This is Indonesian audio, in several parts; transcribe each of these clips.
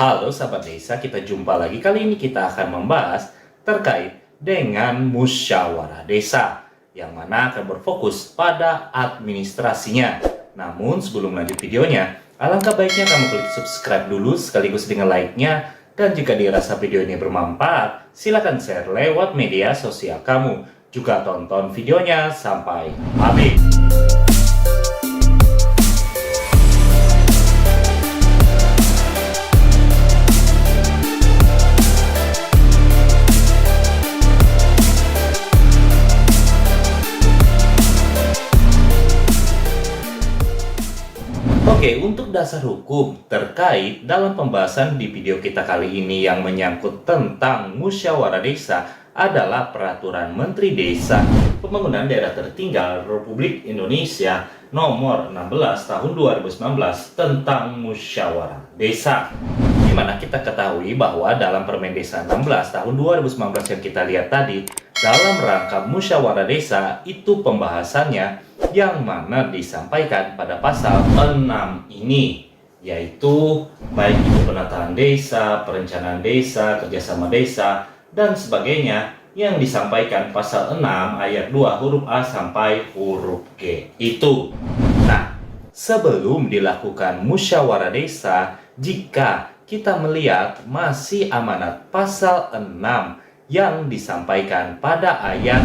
Halo sahabat desa, kita jumpa lagi. Kali ini kita akan membahas terkait dengan musyawarah desa, yang mana akan berfokus pada administrasinya. Namun sebelum lanjut videonya, alangkah baiknya kamu klik subscribe dulu sekaligus dengan like-nya. Dan jika dirasa video ini bermanfaat, silakan share lewat media sosial kamu. Juga tonton videonya sampai habis. Oke, untuk dasar hukum terkait dalam pembahasan di video kita kali ini yang menyangkut tentang musyawarah desa adalah Peraturan Menteri Desa Pembangunan Daerah Tertinggal Republik Indonesia Nomor 16 Tahun 2019 tentang musyawarah desa. Di mana kita ketahui bahwa dalam Permen Desa 16 Tahun 2019 yang kita lihat tadi, dalam rangka musyawarah desa itu pembahasannya yang mana disampaikan pada pasal 6 ini, yaitu baik itu penataan desa, perencanaan desa, kerjasama desa, dan sebagainya, yang disampaikan pasal 6 ayat 2 huruf A sampai huruf G itu. Nah, sebelum dilakukan musyawarah desa, jika kita melihat masih amanat pasal 6 yang disampaikan pada ayat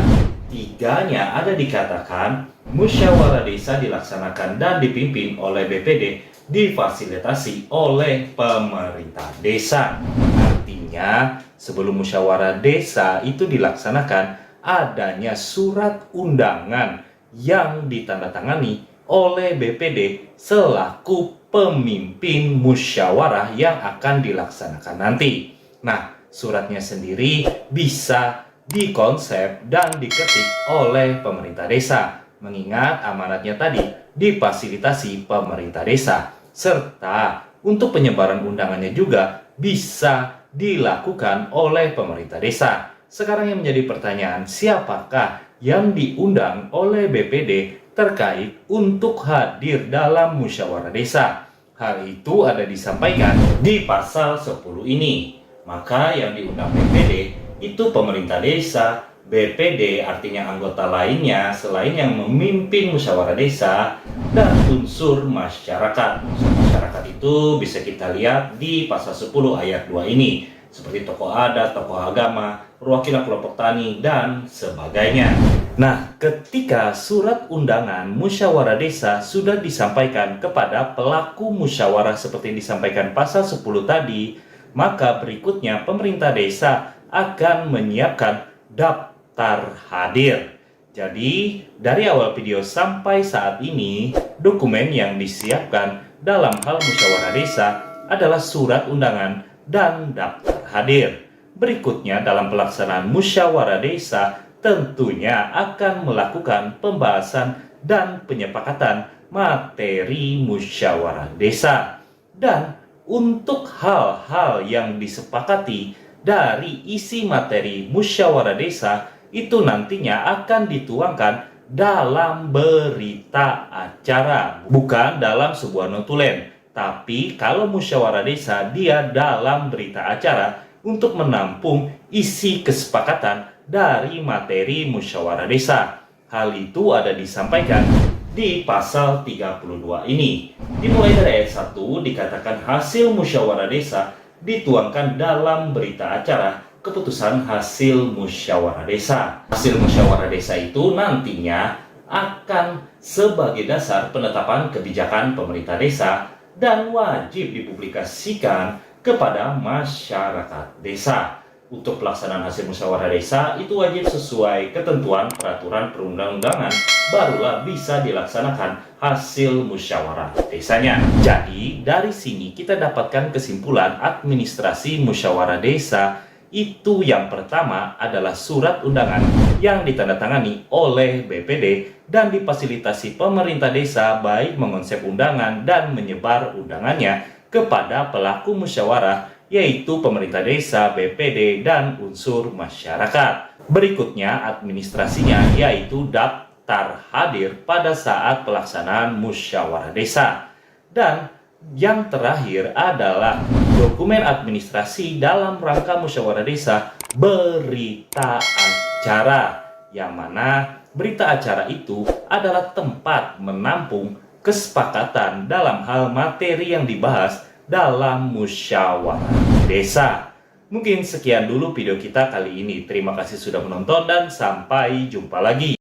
3-nya ada dikatakan musyawarah desa dilaksanakan dan dipimpin oleh BPD, difasilitasi oleh pemerintah desa. Artinya sebelum musyawarah desa itu dilaksanakan, adanya surat undangan yang ditandatangani oleh BPD selaku pemimpin musyawarah yang akan dilaksanakan nanti. Nah, suratnya sendiri bisa dikonsep dan diketik oleh pemerintah desa, mengingat amanatnya tadi difasilitasi pemerintah desa, serta untuk penyebaran undangannya juga bisa dilakukan oleh pemerintah desa. Sekarang yang menjadi pertanyaan, siapakah yang diundang oleh BPD terkait untuk hadir dalam musyawarah desa? Hal itu ada disampaikan di pasal 10 ini. Maka yang diundang BPD itu pemerintah desa, BPD artinya anggota lainnya selain yang memimpin musyawarah desa, dan unsur masyarakat. Unsur masyarakat itu bisa kita lihat di pasal 10 ayat 2 ini, seperti tokoh adat, tokoh agama, perwakilan kelompok tani, dan sebagainya. Nah, ketika surat undangan musyawarah desa sudah disampaikan kepada pelaku musyawarah seperti yang disampaikan pasal 10 tadi, maka berikutnya pemerintah desa akan menyiapkan daftar hadir. Jadi, dari awal video sampai saat ini, dokumen yang disiapkan dalam hal musyawarah desa adalah surat undangan dan daftar hadir. Berikutnya dalam pelaksanaan musyawarah desa tentunya akan melakukan pembahasan dan penyepakatan materi musyawarah desa. Dan untuk hal-hal yang disepakati dari isi materi musyawarah desa itu nantinya akan dituangkan dalam berita acara, bukan dalam sebuah notulen. Tapi kalau musyawarah desa, dia dalam berita acara untuk menampung isi kesepakatan dari materi musyawarah desa. Hal itu ada disampaikan di pasal 32 ini. Dimulai dari ayat 1 dikatakan hasil musyawarah desa dituangkan dalam berita acara keputusan hasil musyawarah desa. Hasil musyawarah desa itu nantinya akan sebagai dasar penetapan kebijakan pemerintah desa dan wajib dipublikasikan kepada masyarakat desa. Untuk pelaksanaan hasil musyawarah desa itu wajib sesuai ketentuan peraturan perundang-undangan, barulah bisa dilaksanakan hasil musyawarah desanya. Jadi dari sini kita dapatkan kesimpulan administrasi musyawarah desa itu yang pertama adalah surat undangan yang ditandatangani oleh BPD dan difasilitasi pemerintah desa, baik mengonsep undangan dan menyebar undangannya kepada pelaku musyawarah, yaitu pemerintah desa, BPD, dan unsur masyarakat. Berikutnya administrasinya, yaitu daftar hadir pada saat pelaksanaan musyawarah desa. Dan Yang terakhir adalah dokumen administrasi dalam rangka musyawarah desa berita acara, yang mana berita acara itu adalah tempat menampung kesepakatan dalam hal materi yang dibahas dalam musyawarah desa. Mungkin sekian dulu video kita kali ini. Terima kasih sudah menonton dan sampai jumpa lagi.